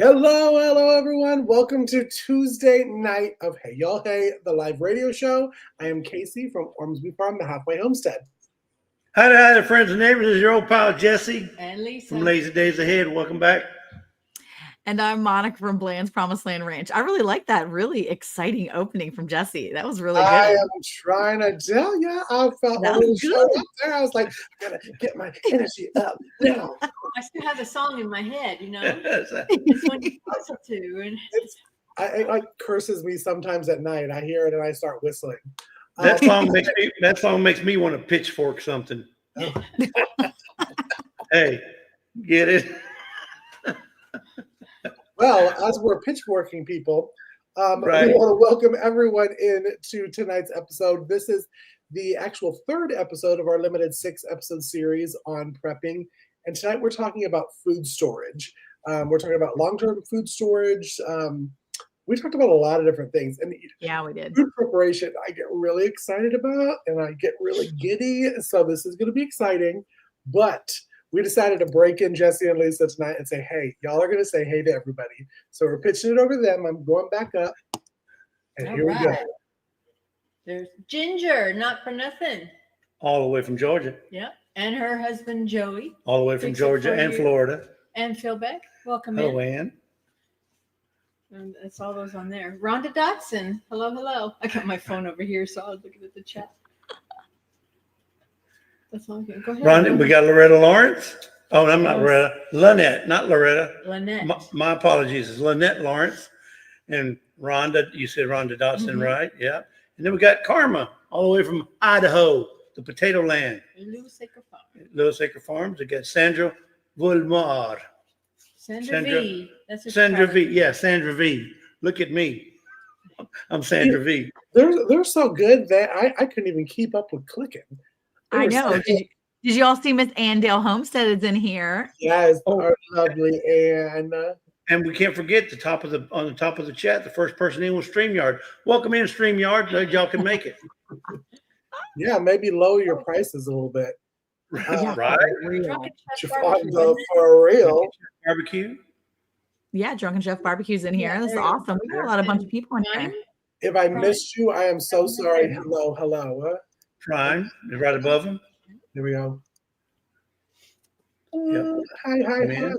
Hello, everyone. Welcome to Tuesday night of Hey Y'all Hey, the live radio show. I am Casey from Ormsby Farm, the Halfway Homestead. Hi there, friends and neighbors. This is your old pal Jesse and Lisa from LazyDayzAhead. Welcome back. And I'm Monica from Bland's Promised Land Ranch. I really like that really exciting opening from Jesse. That was really good. I am trying to tell you, I felt a little showed up there. I was like, I gotta get my energy up now. I still have a song in my head, you know. When you listen to, and It like curses me sometimes at night. I hear it and I start whistling. That song makes me want to pitchfork something. Hey, get it? Well, as we're pitchforking people, Right. we want to welcome everyone into tonight's episode. This is the actual third episode of our limited 6-episode series on prepping. And tonight we're talking about food storage. We're talking about long-term food storage. We talked about a lot of different things. And yeah, we did. Food preparation, I get really excited about, and I get really giddy. So this is going to be exciting. But we decided to break in Jesse and Lisa tonight and say, hey, y'all are going to say hey to everybody. So we're pitching it over to them. I'm going back up. And all here we go. right. There's Ginger, not for nothing. All the way from Georgia. Yep. And her husband Joey. All the way from Georgia and Florida. And Phil Beck. Welcome Hello, in. Ann. And that's all those on there. Rhonda Dotson. Hello. I got my phone over here, so I was looking at the chat. That's all good. Go ahead. Rhonda, we got Loretta Lawrence. Oh, I'm not Loretta. Lynette, not Loretta. Lynette. My apologies. It's Lynette Lawrence. And Rhonda, you said Rhonda Dotson, right? Yeah. And then we got Karma, all the way from Idaho, the potato land. Little Sacred Farm. Little Sacred Farms. We got Sandra Volmar. Sandra V. That's her Sandra V. private. Yeah, Sandra V. Look at me. I'm Sandra V. They're so good that I couldn't even keep up with clicking. I know. Did you all see Miss Andale Homestead is in here? Yes, our lovely Anne. And we can't forget on the top of the chat, the first person in was StreamYard. Welcome in, StreamYard. Glad y'all can make it. Yeah, maybe lower your prices a little bit. Yeah, Right? Drunken Chef Chifonzo Barbecue. for real. Barbecue. Yeah, Drunken Chef Barbecue's in here. Yeah, This is there you go. awesome. We got a lot of bunch of people in here. If I missed you, I am so sorry. Hello. Prime is right above them. Here we go. Yep. Hi.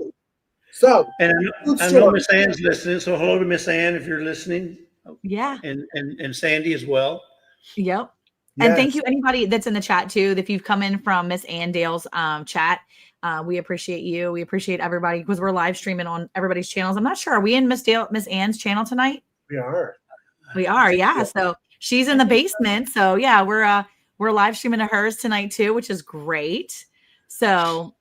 So, And I know Miss Ann's listening, so hello to Miss Ann if you're listening. Yeah. And Sandy as well. Yep. yes. And thank you anybody that's in the chat too. If you've come in from Miss Ann Dale's chat, we appreciate you. We appreciate everybody because we're live streaming on everybody's channels. I'm not sure. Are we in Miss Ann's channel tonight? We are. We are, yeah. So she's in the basement. So yeah, we're live streaming to hers tonight too, which is great. So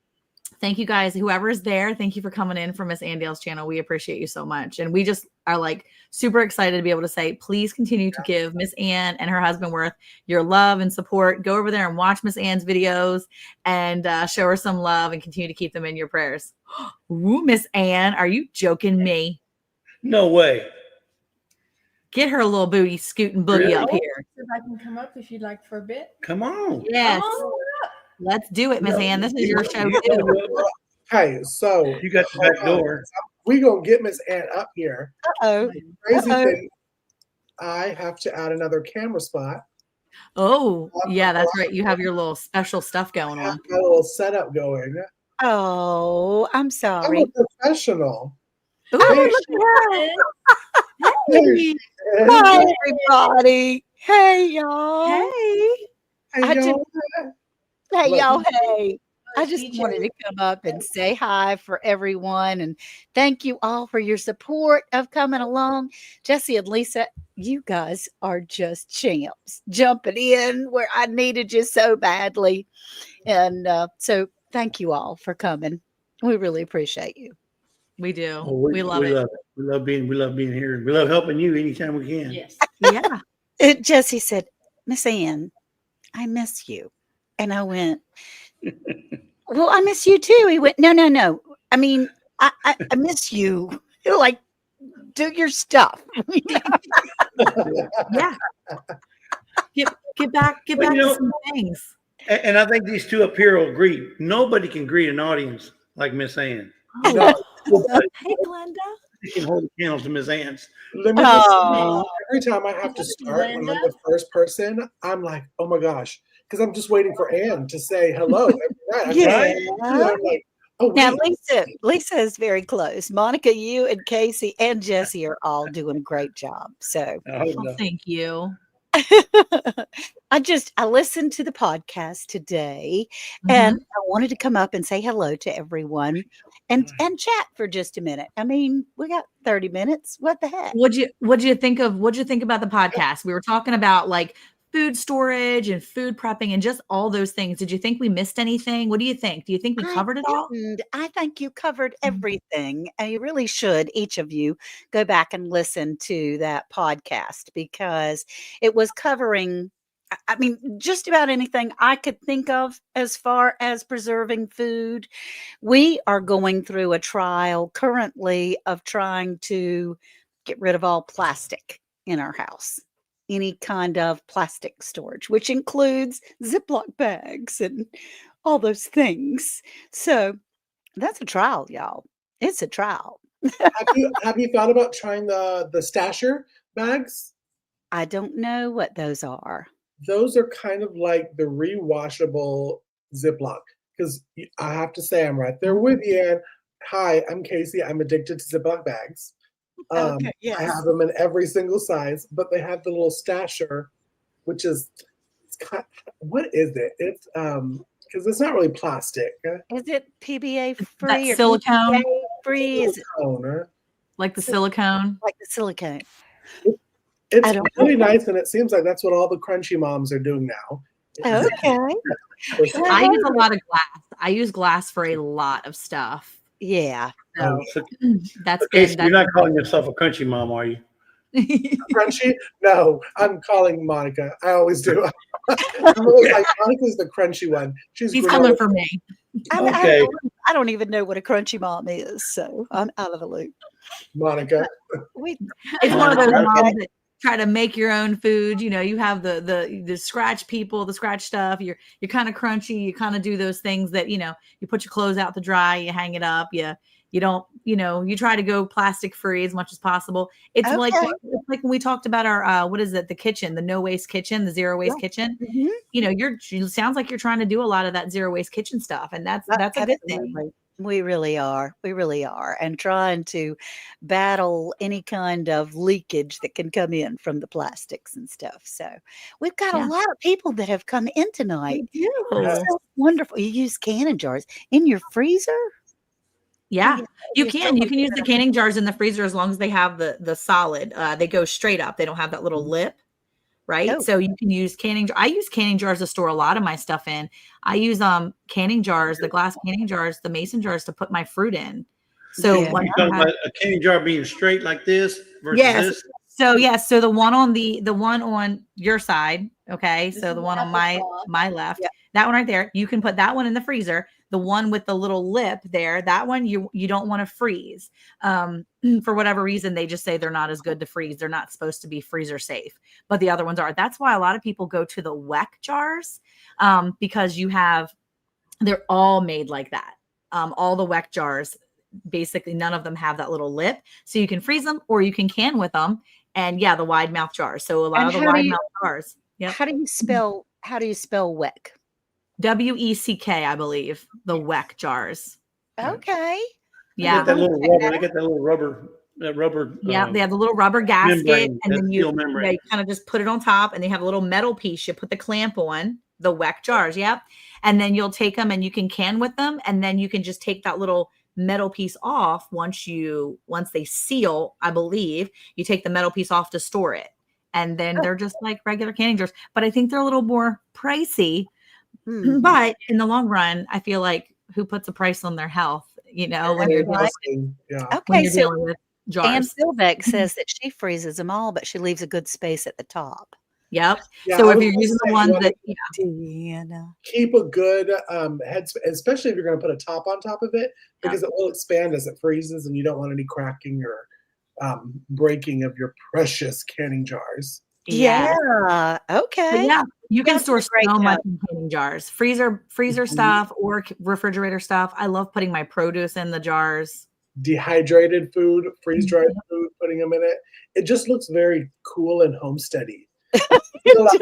thank you guys, whoever's there. Thank you for coming in from Miss Andale's channel. We appreciate you so much. And we just are like super excited to be able to say, please continue to give Miss Ann and her husband Worth your love and support. Go over there and watch Miss Ann's videos and show her some love and continue to keep them in your prayers. Ooh, Miss Ann, are you joking me? No way. Get her little booty scooting boogie Really? up here. If I can come up if you'd like for a bit. Come on. Yes. Oh, Let's do it, Miss Ann. This is your show You- too. Hey, so You got the back door. we gonna get Miss Ann up here. Uh-oh. Crazy thing, I have to add another camera spot. Oh, yeah, that's right. You have your little special stuff going I have on. my little setup going. Oh, I'm I'm sorry. a professional. Ooh, Hey, look at her. Hey, hi, everybody. Hey, y'all. Hey. I just- Hey, Look. y'all. Hey. I just DJ. wanted to come up and say hi for everyone and thank you all for your support of coming along. Jesse and Lisa, you guys are just champs, jumping in where I needed you so badly. And so thank you all for coming. We really appreciate you. We do. Oh, we love it. We love being here. We love helping you anytime we can. yes. Yeah. Jesse said, Miss Ann, I miss you. And I went, well, I miss you too. He went, no. I mean, I miss you. Like, do your stuff. Yeah. Get back Well, you to know- some things. And I think these two up here will agree. Nobody can greet an audience like Miss Ann. Oh, Nobody. hey, Glenda. He can hold the candle to Miss Ann's. Let me just say, Oh. every time I have to start when I'm the first person, I'm like, oh my gosh, because I'm just waiting for Ann to say hello. Right? I'm Yeah. like, oh Now, wait. Lisa is very close. Monica, you and Casey and Jesse are all doing a great job. So Oh, Well, no. thank you. I listened to the podcast today and I wanted to come up and say hello to everyone and chat for just a minute. I mean, we got 30 minutes. What the heck? What'd you think about the podcast? We were talking about like food storage and food prepping and just all those things. Did you think we missed anything? What do you think? Do you think we covered it all? I think you covered everything. And you really should, each of you, go back and listen to that podcast because it was covering, I mean, just about anything I could think of as far as preserving food. We are going through a trial currently of trying to get rid of all plastic in our house. Any kind of plastic storage, which includes Ziploc bags and all those things. So that's a trial, y'all. It's a trial. Have you thought about trying the stasher bags? I don't know what those are. Those are kind of like the rewashable Ziploc. Because I have to say, I'm right there with you. And hi, I'm Casey. I'm addicted to Ziploc bags. Okay, I yes. have them in every single size, but they have the little stasher, which is what is it? It's because it's not really plastic. Is it PBA That free or silicone, BPA free? Is it Silicone. like the silicone. like the silicone? It's I don't really nice, and it seems like that's what all the crunchy moms are doing now. Okay. I use a lot of glass. I use glass for a lot of stuff. Yeah. So So, that's Casey, been you're not calling yourself a country mom, are you? Crunchy? No, I'm calling Monica. I always do. I'm always like, Monica's the crunchy one. He's granola. coming for me. Okay. I don't even know what a crunchy mom is, so I'm out of the loop. Monica. It's one of those Okay. moms that try to make your own food. You know, you have the scratch people, the scratch stuff. You're kind of crunchy. You kind of do those things that, you know, you put your clothes out to dry, you hang it up, you don't, you know, you try to go plastic free as much as possible. It's like when we talked about our what is it, the kitchen, the no waste kitchen, the zero waste kitchen. Mhm. You know, you sounds like you're trying to do a lot of that zero waste kitchen stuff, and that's a good thing. Absolutely. We really are. We really are. And trying to battle any kind of leakage that can come in from the plastics and stuff. So we've got Yeah. a lot of people that have come in tonight. We do. It's so wonderful. You use canning jars in your freezer? Yeah, you You're can. You so can use the canning jars in the freezer as long as they have the solid. They go straight up. They don't have that little lip, right? Oh. So you can use canning. I use canning jars to store a lot of my stuff in. I use canning jars, the glass canning jars, the mason jars to put my fruit in. So Yeah. when You're talking about a candy jar being straight like this versus Yes. this? So yes, so the one on your side, okay. So the one on my left, that one right there, you can put that one in the freezer. The one with the little lip there, that one you don't want to freeze. For whatever reason, they just say they're not as good to freeze. They're not supposed to be freezer safe, but the other ones are. That's why a lot of people go to the WEC jars, because they're all made like that. All the WEC jars, basically none of them have that little lip, so you can freeze them or you can can with them. And yeah, the wide mouth jars. So a lot of the wide mouth jars. Yeah. How do you spell WEC? WECK, I believe, the WEC jars. Okay. Yeah. They get that little rubber. Yeah, they have the little rubber gasket, membrane, and then you steel membrane. kind of just put it on top, and they have a little metal piece. You put the clamp on the WEC jars, yep, and then you'll take them and you can can with them, and then you can just take that little metal piece off once they seal. I believe you take the metal piece off to store it, and then they're just like regular canning jars. But I think they're a little more pricey. But in the long run, I feel like who puts a price on their health? You know, when you're dealing with jars. Ann Silbeck says that she freezes them all, but she leaves a good space at the top. Yep. Yeah, So I if was you're gonna using say, the you ones wanna that keep a good head, especially if you're going to put a top on top of it, because it will expand as it freezes, and you don't want any cracking or breaking of your precious canning jars. Yeah. But Okay. yeah, you can That's a store great so much job. in canning jars, freezer stuff or refrigerator stuff. I love putting my produce in the jars. dehydrated food, freeze-dried food, putting them in it. It just looks very cool and homesteady. So like,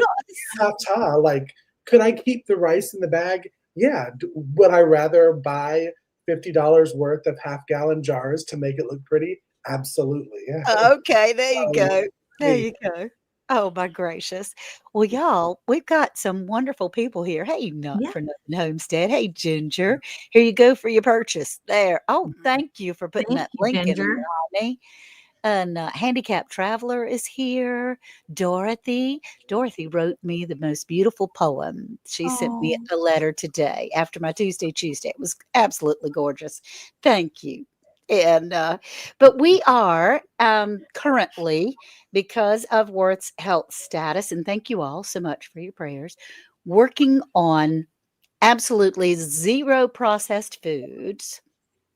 ta-ta, like, could I keep the rice in the bag? Yeah. Would I rather buy $50 worth of half-gallon jars to make it look pretty? Absolutely, yeah. Okay, there you go. There There you go. Oh my gracious. Well, y'all, we've got some wonderful people here. Hey, Not Yeah. for Nothing Homestead. Hey, Ginger. Here you go for your purchase. There. Oh, thank you for putting Thank that you, link in Ginger. there, honey. And Handicapped Traveler is here. Dorothy. Dorothy wrote me the most beautiful poem. She sent me Oh. a letter today after my Tuesday. It was absolutely gorgeous. Thank you. And but we are currently, because of Worth's health status, and thank you all so much for your prayers, working on absolutely zero processed foods,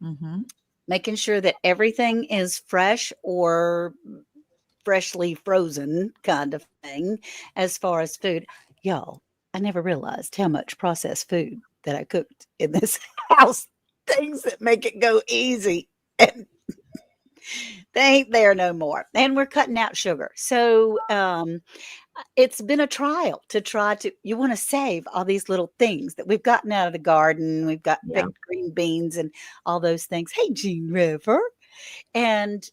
Mm-hmm. making sure that everything is fresh or freshly frozen kind of thing as far as food. Y'all, I never realized how much processed food that I cooked in this house. Things that make it go easy. And they ain't there no more. And we're cutting out sugar. So it's been a trial to try to, you want to save all these little things that we've gotten out of the garden. We've got Yeah. picked green beans and all those things. Hey, Jean River. And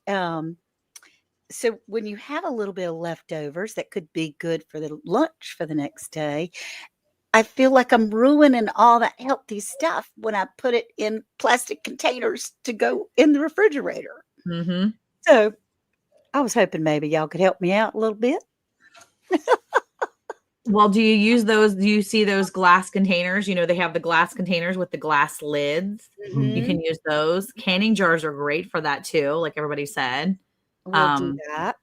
so when you have a little bit of leftovers that could be good for the lunch for the next day, I feel like I'm ruining all that healthy stuff when I put it in plastic containers to go in the refrigerator. Mm-hmm. So I was hoping maybe y'all could help me out a little bit. Well, do you use those? Do you see those glass containers? You know, they have the glass containers with the glass lids. You Mhm. can use those. Canning jars are great for that too, like everybody said. We'll do that.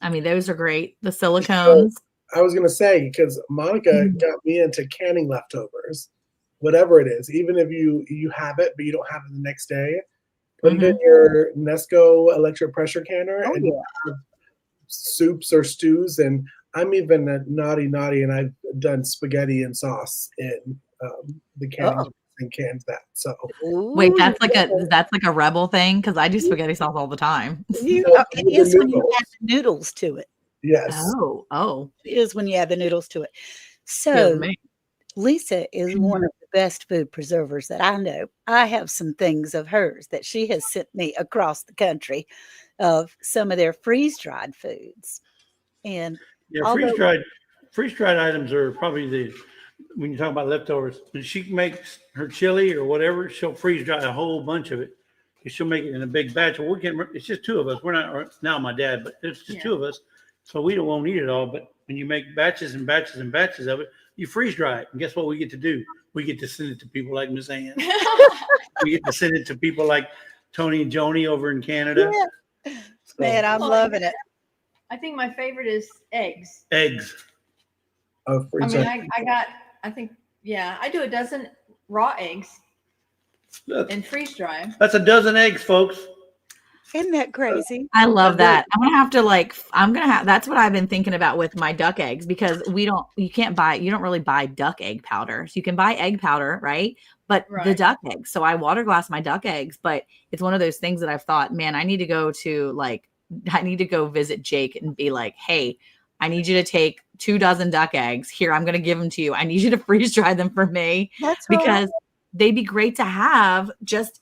I mean, those are great. The So silicones. I was gonna say, because Monica got me into canning leftovers, whatever it is, even if you have it but you don't have it the next day, put it in your Nesco electric pressure canner Oh, and yeah. you have soups or stews. And I'm even a naughty, and I've done spaghetti and sauce in the canning Uh-oh. and canned that. So Wait, Ooh, that's like a rebel thing because I do spaghetti sauce all the time. it with the is when you noodles, add the noodles to it. yes. Oh, It is when you add the noodles to it. good So me. Lisa is one of the best food preservers that I know. I have some things of hers that she has sent me across the country of some of their freeze-dried foods. And Yeah, although freeze dried items are probably when you talk about leftovers. When she makes her chili or whatever, she'll freeze dry a whole bunch of it. She'll make it in a big batch. Well, it's just two of us. We're not now my dad, but it's just two of us. So we won't eat it all. But when you make batches and batches and batches of it, you freeze dry it. And guess what we get to do? We get to send it to people like Miss Ann. We get to send it to people like Tony and Joni over in Canada. yeah, So, man, I'm loving it. I think my favorite is eggs. eggs. Of I freeze mean, dried. I do a dozen raw eggs Look, and freeze dry. that's a dozen eggs, folks. Isn't that crazy? I love That's that. That's what I've been thinking about with my duck eggs because you don't really buy duck egg powder. So you can buy egg powder, right? But the Right. duck eggs. So I water glass my duck eggs, but it's one of those things that I've thought, man, I need to go visit Jake and be like, hey, I need you to take 24 duck eggs. Here, I'm going to give them to you. I need you to freeze dry them for me That's right. because they'd be great to have just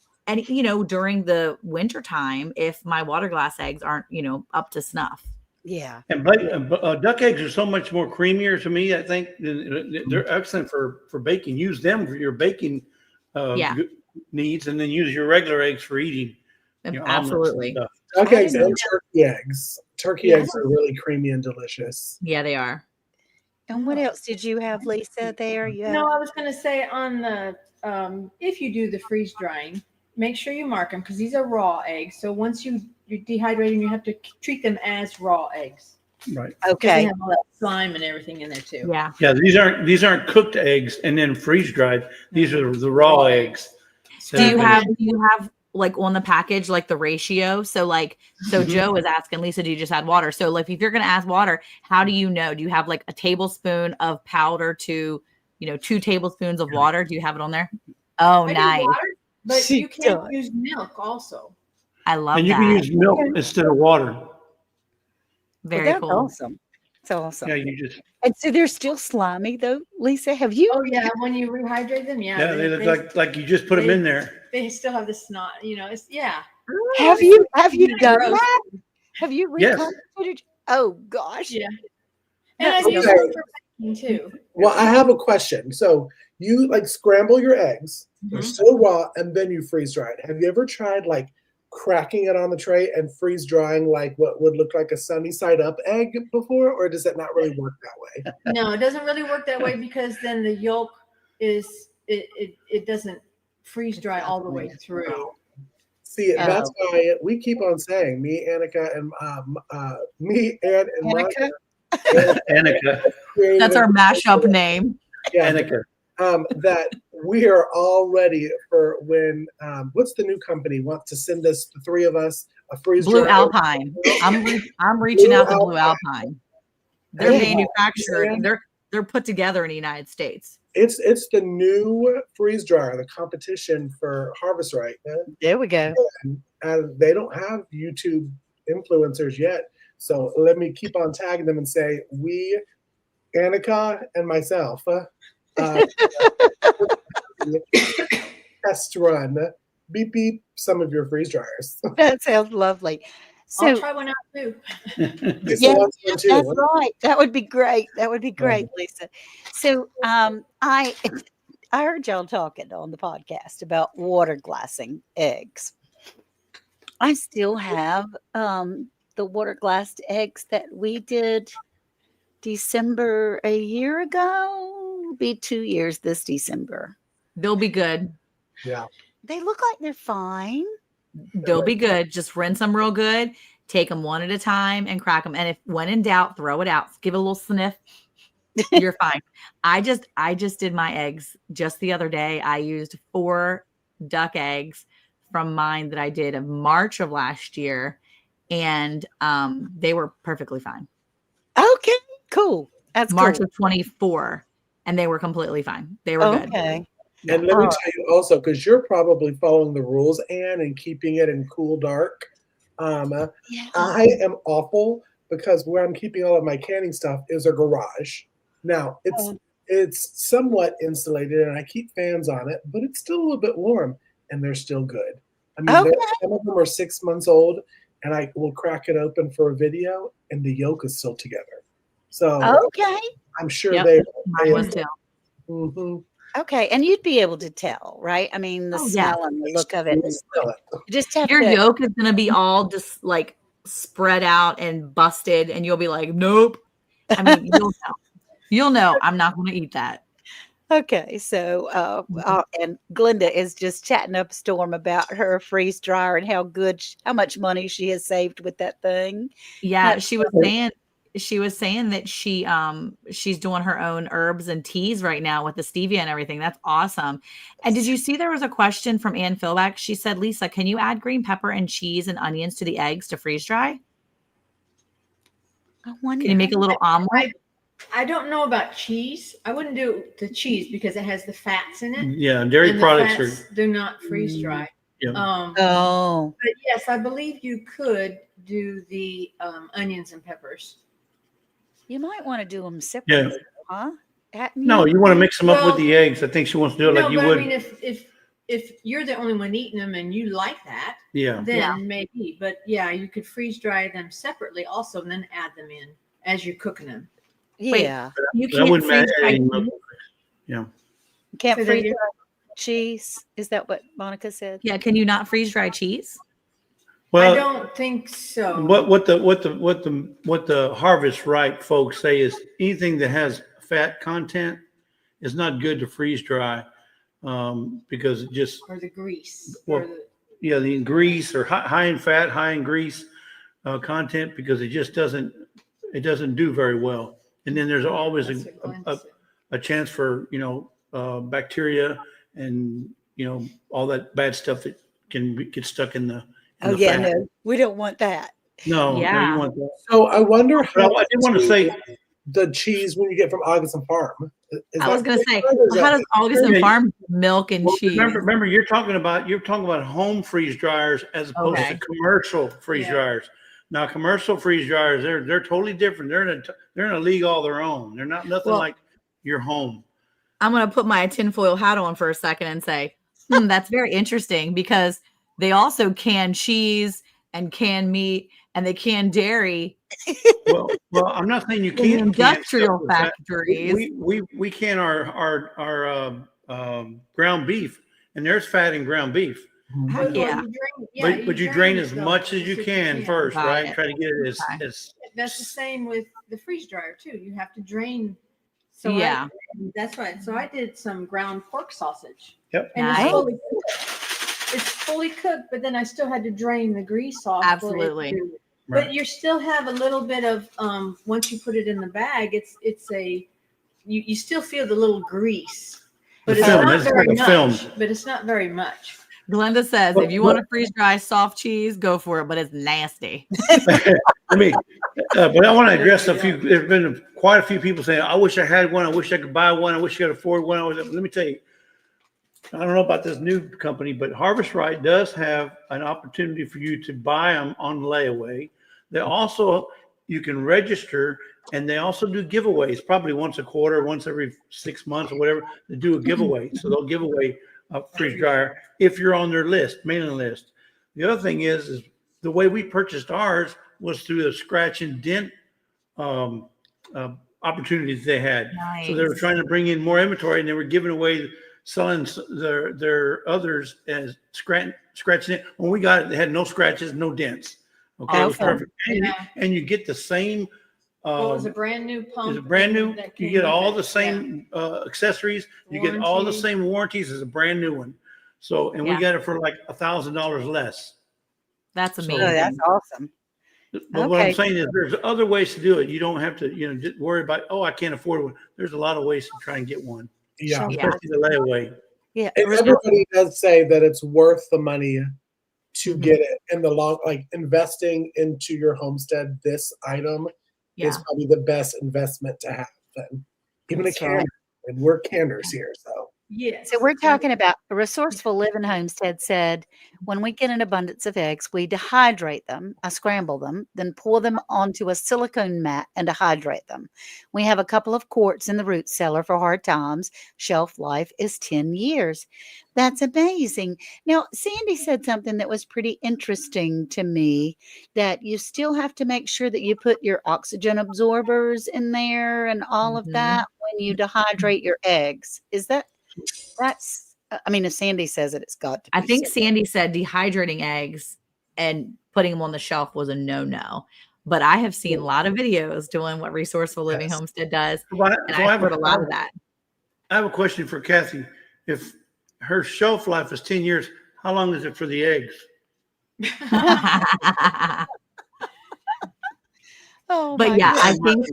during the winter time if my water glass eggs aren't, up to snuff. Yeah. And duck eggs are so much more creamier to me. I think they're excellent for baking. Use them for your baking needs, and then use your regular eggs for eating. Your Absolutely. omelets Duck I eggs didn't and turkey eggs. Turkey Yeah. eggs are really creamy and delicious. Yeah, they are. And what else did you have, Lisa, there? You No, have I was going to say on the if you do the freeze drying, make sure you mark them because these are raw eggs. So once you dehydrate them, you have to treat them as raw eggs. Right. Because they okay. have all that slime and everything in there too. Yeah. Yeah, these aren't cooked eggs and then freeze dried. These are the raw eggs. Do you have like on the package, like the ratio? So Joe is asking, Lisa, do you just add water? So like, if you're going to add water, how do you know? Do you have like a tablespoon of powder to, 2 tablespoons of water? Do you have it on there? Oh, I nice. do water. But She you can does. use milk also. I love And you that. can use milk instead of water. Very That's cool. awesome. It's awesome. Yeah, you just, And so they're still slimy though, Lisa. Have you? Oh yeah, when you rehydrate them, yeah. yeah, they look like you just put them in there. They still have the snot, it's Have you done gross. that? Have you Yes. reconstituted? Oh gosh. Yeah. And That's I've used okay. them for baking too. Well, I have a question. So you like scramble your eggs, they're Mhm. still raw, and then you freeze dry it. Have you ever tried like cracking it on the tray and freeze drying like what would look like a sunny side up egg before, or does it not really work that way? No, it doesn't really work that way because then the yolk it doesn't freeze dry all the way through. See, Oh. that's why we keep on saying me, Annika, and me, Ann, and Annika? Monica. Annika. That's our mashup name. Yeah, Annika. that we are all ready for when what's the new company wants to send us the three of us a freeze Blue dryer? Alpine. I'm reaching Blue out to Blue Alpine. They're Yeah. manufactured. They're put together in the United States. It's the new freeze dryer, the competition for Harvest Right. There we go. And they don't have YouTube influencers yet. So let me keep on tagging them and say, we, Annika and myself, test run, beep beep some of your freeze dryers. That sounds lovely. I'll So try one out too. Lisa Yeah, wants one too. that's right. That would be great. That would be great, Lisa. So I heard y'all talking on the podcast about water glassing eggs. I still have the water glassed eggs that we did December a year ago. It'll be 2 years this December. They'll be good. Yeah. They look like they're fine. They'll be good. Just rinse them real good. Take them one at a time and crack them. And if when in doubt, throw it out. Give it a little sniff. You're fine. I just did my eggs just the other day. I used 4 duck eggs from mine that I did of March of last year, and they were perfectly fine. Okay, cool. That's March cool. of 24, and they were completely fine. They were good. Okay. And let me tell you also, because you're probably following the rules, Anne, and keeping it in cool dark. Yeah. I am awful because where I'm keeping all of my canning stuff is a garage. Now it's somewhat insulated, and I keep fans on it, but it's still a little bit warm, and they're still good. I mean, Okay. some of them are 6 months old, and I will crack it open for a video, and the yolk is still together. So Okay. I'm sure Yep. they. Mine was too. Mhm. Okay. And you'd be able to tell, right? I mean, the Oh, yeah. smell and the look of it. You'll and smell it. You just have Your to. yolk is gonna be all just like spread out and busted, and you'll be like, nope. I mean, you'll know. You'll know. I'm not going to eat that. Okay, so and Glenda is just chatting up a storm about her freeze dryer and how much money she has saved with that thing. Yeah, That's she was saying that she's doing her own herbs and teas right now with the stevia and everything. That's awesome. And did you see there was a question from Ann Philback? She said, Lisa, can you add green pepper and cheese and onions to the eggs to freeze dry? I wonder. Can you make a little omelet? I don't know about cheese. I wouldn't do the cheese because it has the fats in it. Yeah, dairy and the products fats do not freeze dry. Yeah. Oh, But yes, I believe you could do the onions and peppers. you might want to do them separately, huh? No, you want to mix them up with Well, the eggs. I think she wants to do it No, like you but would. I mean, if you're the only one eating them and you like that, Yeah. then maybe. But yeah, you could freeze dry them separately also, and then add them in as you're cooking them. Yeah, You I can't wouldn't freeze add dry any cheese? milk. Yeah. can't Say that freeze again? cheese. Is that what Monica said? Yeah, can you not freeze dry cheese? I Well, don't think so. what the Harvest Right folks say is anything that has fat content is not good to freeze dry because it just Or the grease. Well, or the, the grease or high in fat, high in grease content because it just doesn't do very well. And then there's always that's what Glenn said. a chance for bacteria and all that bad stuff that can get stuck in the Oh the yeah, fat. no, we don't want that. No, Yeah. you want that. So I wonder But how I did want to say the cheese when you get from August and Farm. I was going to say, freeze-dried or is how that- does August and Yeah, Farm milk and Well, cheese? remember, you're talking about home freeze dryers as opposed Okay. to commercial freeze Yeah. dryers. Now, commercial freeze dryers, they're totally different. They're in a league all their own. They're not nothing Well, like your home. I'm going to put my tinfoil hat on for a second and say, that's very interesting because they also can cheese and can meat and they can dairy Well, I'm not saying you in the can't industrial can stuff factories. we can our ground beef, and there's fat in ground beef. Heck yeah. But you drain as it, though, much as you can first, Got right? it. Try to get it Okay. as That's the same with the freeze dryer too. You have to drain. So Yeah. that's right. So I did some ground pork sausage. Yep. And Nice. it's fully cooked, but then I still had to drain the grease off. Absolutely. But you still have a little bit of once you put it in the bag, you still feel the little grease. But it's film, not it's very like a much. film. But it's not very much. Glenda says, if you want to freeze dry soft cheese, go for it, but it's nasty. I mean, but I want to address a few. There's been quite a few people saying, "I wish I had one. I wish I could buy one. I wish I could afford one." Let me tell you, I don't know about this new company, but Harvest Right does have an opportunity for you to buy them on layaway. They also, you can register, and they also do giveaways. Probably once a quarter, once every 6 months, or whatever. They do a giveaway, so they'll give away a freeze dryer if you're on their mailing list. The other thing is the way we purchased ours was through the scratch and dent opportunities they had. Nice. So they were trying to bring in more inventory, and they were giving away, selling their others as scratch dent. When we got it, they had no scratches, no dents. Okay, it was Awesome. perfect. And you get the same. Well, it was a brand new pump. It's brand new. that You came get with all it. the same accessories. You get all the Warranty. same warranties as a brand new one. So, and we Yeah. got it for like $1,000 less. That's So- Oh, amazing. that's awesome. But what I'm Okay. saying is there's other ways to do it. You don't have to, just worry about, I can't afford one. There's a lot of ways to try and get one, Yeah. Yeah. especially the layaway. Yeah. And everybody does say that it's worth the money to Mhm. get it in the long, like investing into your homestead. This item Yeah. is probably the best investment to have. Then even That's a canner, right. and we're canners here, so Yes. So we're talking about a Resourceful Living Homestead said, when we get an abundance of eggs, we dehydrate them, scramble them, then pour them onto a silicone mat and dehydrate them. We have a couple of quarts in the root cellar for hard times. Shelf life is 10 years. That's amazing. Now, Sandy said something that was pretty interesting to me, that you still have to make sure that you put your oxygen absorbers in there and all of Mhm. that when you dehydrate your eggs. I mean, if Sandy says it, it's got to be. I think said. Sandy said dehydrating eggs and putting them on the shelf was a no-no. But I have seen a lot of videos doing what Resourceful Living Yes. Homestead does. So And I've heard a lot of that. I have a question for Kathy. If her shelf life is 10 years, how long is it for the eggs? Oh, But my yeah, goodness.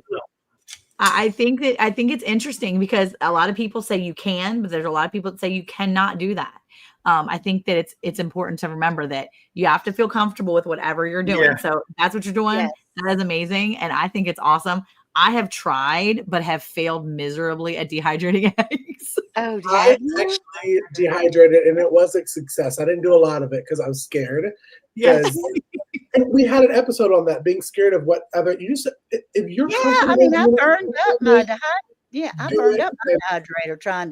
I think it's interesting because a lot of people say you can, but there's a lot of people that say you cannot do that. I think that it's important to remember that you have to feel comfortable with whatever you're doing. Yeah. So if that's what you're doing. Yes. That is amazing, and I think it's awesome. I have tried, but have failed miserably at dehydrating eggs. Oh, I have you? actually dehydrated, and it was a success. I didn't do a lot of it because I was scared. Yes. And we had an episode on that, being scared of what other you just if you're Yeah, I comfortable mean, I doing it, burned up my I Do burned it. up my dehydrator trying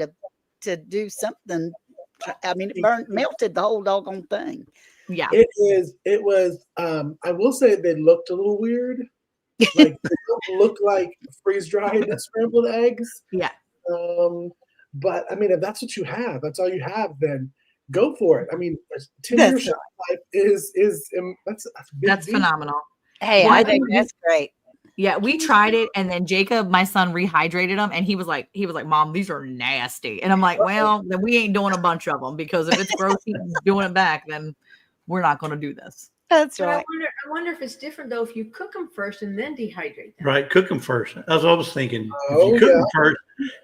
to do something. I mean, it melted the whole doggone thing. Yeah. It was I will say they looked a little weird. Like they don't look like freeze dried scrambled eggs. Yeah. But I mean, if that's what you have, that's all you have, then go for it. I mean, 10 That's years shelf life is that's a big That's deal. phenomenal. Hey, Well, I I think think that's great. Yeah, we tried it, and then Jacob, my son, rehydrated them, and he was like, "Mom, these are nasty." And I'm like, "Well, then we ain't doing a bunch of them because if it's gross doing it back, then we're not going to do this." That's But right. I wonder if it's different though if you cook them first and then dehydrate them. Right. Cook them first. That's what I was thinking. Oh, If you cook yeah. them first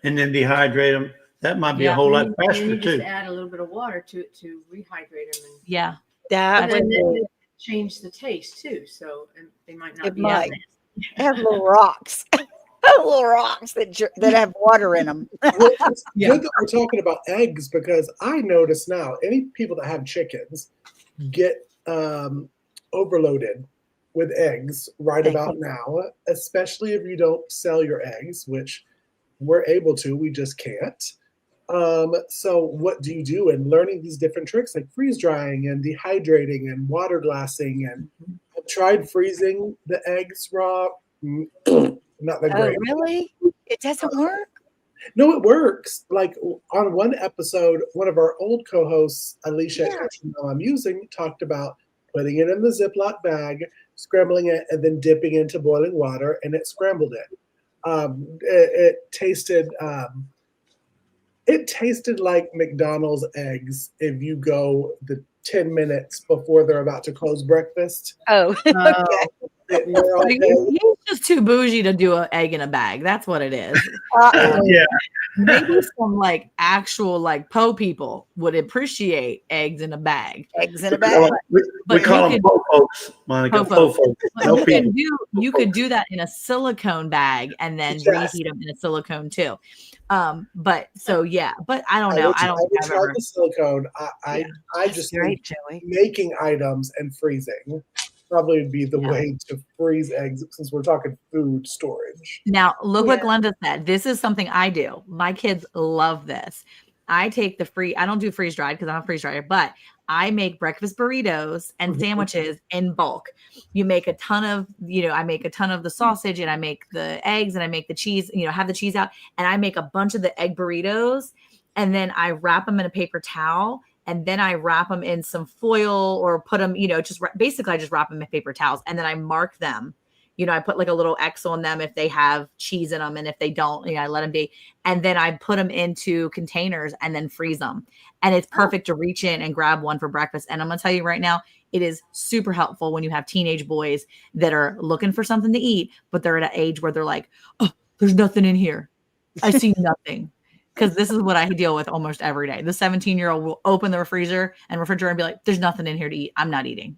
and then dehydrate them, that might be a Yeah. whole lot And then faster you just too. add a little bit of water to it to rehydrate them, and Yeah, That but then would it change the taste too. So and they might not It be might. as nasty. have little rocks. Little rocks that have water in them. Well, it's Yeah. good that we're talking about eggs because I notice now any people that have chickens get overloaded with eggs right Thank about now, especially if you don't sell your eggs, which we're able to, we just can't. So what do you do in learning these different tricks like freeze drying and dehydrating and water glassing? And I've tried freezing the eggs raw. Not that Oh, great. really? It doesn't work? No, it works. Like on one episode, one of our old co-hosts, Alicia, Yeah. who I'm using, talked about putting it in the Ziploc bag, scrambling it, and then dipping into boiling water, and it scrambled it. It tasted like McDonald's eggs if you go the 10 minutes before they're about to close breakfast. Oh, okay. They're all So dead. he's just too bougie to do an egg in a bag. That's what it is. Uh-oh. Yeah. Maybe some like actual like po people would appreciate eggs in a bag. Eggs in a We call bag. them- we But call you them could- po folks, Monica. Po Po folks. folks. But No you people. could do that in a silicone bag and then Yes. reheat them in a silicone too. But so yeah, but I don't know. I don't think would I've try ever. the silicone. I That's just great, think Joey. making items and freezing probably would be the Yeah. way to freeze eggs since we're talking food storage. Now, look what Yeah. Glenda said. This is something I do. My kids love this. I take I don't do freeze dried because I'm a freeze dryer, but I make breakfast burritos and Mhm. sandwiches in bulk. You make a ton of, I make a ton of the sausage and I make the eggs and I make the cheese, have the cheese out and I make a bunch of the egg burritos and then I wrap them in a paper towel and then I wrap them in some foil or put them, basically I just wrap them in paper towels and then I mark them. I put like a little X on them if they have cheese in them. And if they don't, I let them be. And then I put them into containers and then freeze them. And it's perfect to reach in and grab one for breakfast. And I'm going to tell you right now, it is super helpful when you have teenage boys that are looking for something to eat, but they're at an age where they're like, oh, there's nothing in here. I see nothing. Because this is what I deal with almost every day. The 17-year-old will open the freezer and refrigerator and be like, there's nothing in here to eat. I'm not eating.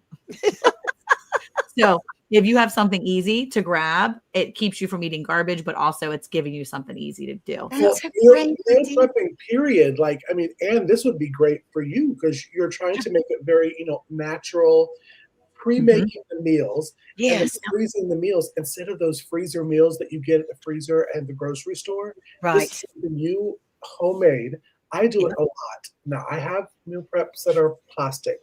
So if you have something easy to grab, it keeps you from eating garbage, but also it's giving you something easy to do. That's a meal great idea. prepping period. Like, I mean, and this would be great for you because you're trying to make it very, natural, pre-making the meals and then Yes, freezing the meals instead of those freezer meals that you get at the freezer and the grocery store. This right. is something you homemade. I do it a lot. Now I have meal preps that are plastic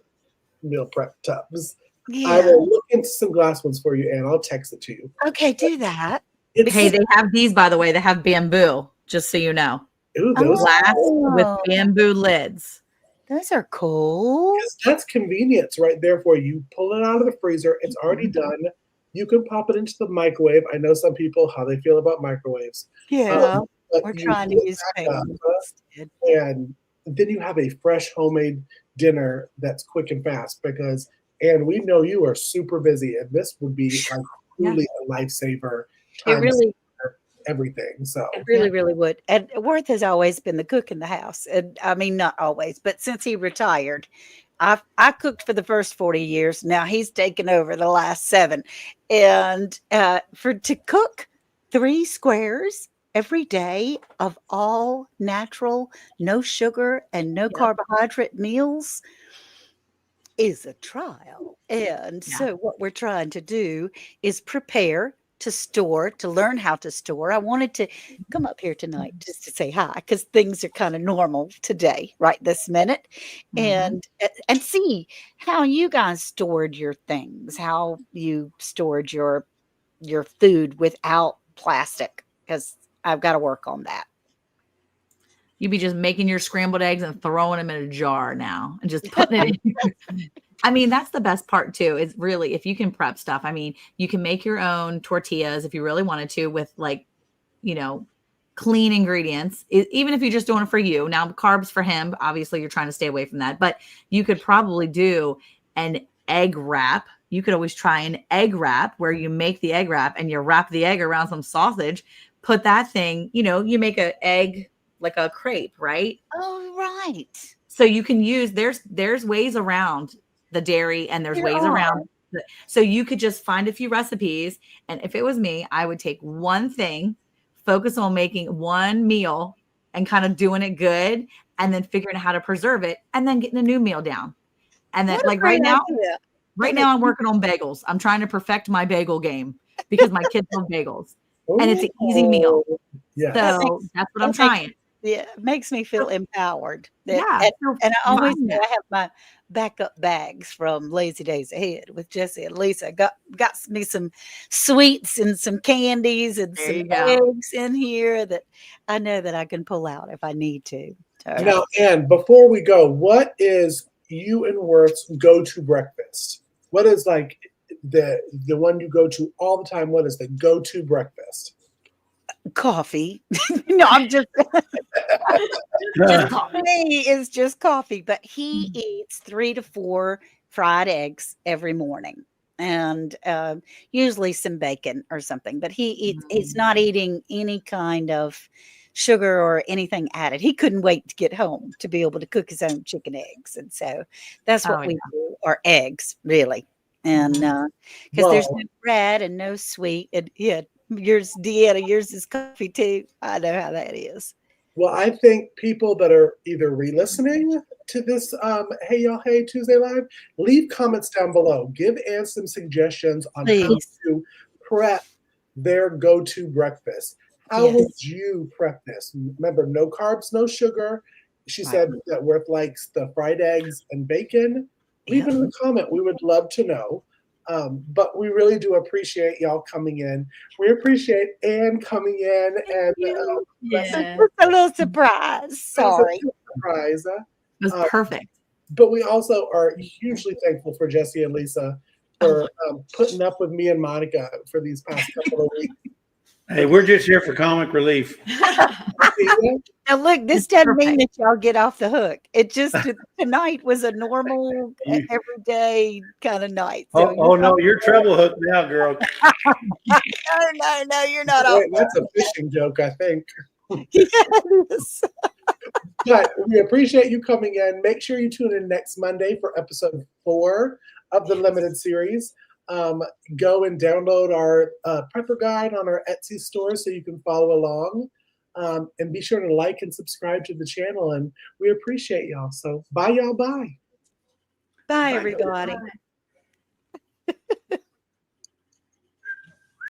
meal prep tubs. I Yeah. will look into some glass ones for you, and I'll text it to you. Okay, do that. Hey, they have these, by the way. They have bamboo, just so you know. Ooh, those Glass with Oh. bamboo lids. Those are cool. that's convenience right there for you. You pull it out of the freezer. It's already done. You can pop it into the microwave. I know some people how they feel about microwaves. Yeah. But We're you trying to put it use back up, pans instead. and then you have a fresh homemade dinner that's quick and fast because and we know you are super busy and this would be like truly a lifesaver. It really, Everything. So it really, really would. And Worth has always been the cook in the house. And I mean, not always, but since he retired, I cooked for the first 40 years. Now he's taken over the last 7. And to cook 3 squares every day of all natural, no sugar and no carbohydrate meals is a trial. And so what we're trying to do is prepare to store, to learn how to store. I wanted to come up here tonight just to say hi because things are kind of normal today, right this minute, and see how you guys stored your things, how you stored your food without plastic, because I've got to work on that. You'd be just making your scrambled eggs and throwing them in a jar now and just putting it in. I mean, that's the best part too, is really if you can prep stuff. I mean, you can make your own tortillas if you really wanted to with like, clean ingredients, even if you're just doing it for you. Now, carbs for him, obviously you're trying to stay away from that, but you could probably do an egg wrap. You could always try an egg wrap where you make the egg wrap and you wrap the egg around some sausage, put that thing, you make an egg like a crepe, right? Oh, right. So you can use, there's ways around the dairy and there's ways around. So you could just find a few recipes. And if it was me, I would take one thing, focus on making one meal and kind of doing it good, and then figuring out how to preserve it, and then getting a new meal down. And then, What a like great right now, idea. I'm working on bagels. I'm trying to perfect my bagel game because my kids love bagels, and it's an easy meal. Oh, yes. So that's what I'm trying. Yeah, it makes me feel empowered. Yeah, And I always fun. say I have my backup bags from Lazy Days Ahead with Jesse and Lisa. Got me some sweets and some candies and There some you go. eggs in here that I know that I can pull out if I need to. So, Now, Ann, before we go, what is you and Worth's go-to breakfast? What is like the one you go to all the time? What is the go-to breakfast? coffee. No, I'm just Just coffee. me is just coffee, but he eats 3 to 4 fried eggs every morning, and usually some bacon or something. But he's not eating any kind of sugar or anything added. He couldn't wait to get home to be able to cook his own chicken eggs, and so that's what Oh, we do. Our eggs, really, and because there's Well, no bread and no sweet, and yeah. Yours, Deanna, yours is coffee too. I know how that is. well, I think people that are either re-listening to this Hey Y'all Hey Tuesday Live, leave comments down below. Give Ann some suggestions on how Please. to prep their go-to breakfast. How Yes. would you prep this? Remember, no carbs, no sugar. She Right. said that Worth likes the fried eggs and bacon. Leave it in the comment. We would love to know. But we really do appreciate y'all coming in. We appreciate Ann coming in and It's Yeah. just a little surprise. Sorry. surprise. It was Uh, perfect. But we also are hugely thankful for Jesse and Lisa for putting up with me and Monica for these past couple of weeks. Hey, we're just here for comic relief. Now look, this It's doesn't mean perfect. that y'all get off the hook. It just tonight was a normal, everyday kind of night. So Oh no, you're treble hooked now, girl. no, you're not off. Wait, that's a fishing joke, I think. Yes. But we appreciate you coming in. Make sure you tune in next Monday for episode 4 of the limited series. Go and download our prepper guide on our Etsy store so you can follow along. And be sure to like and subscribe to the channel. And we appreciate y'all. So bye, y'all. Bye. Bye, everybody.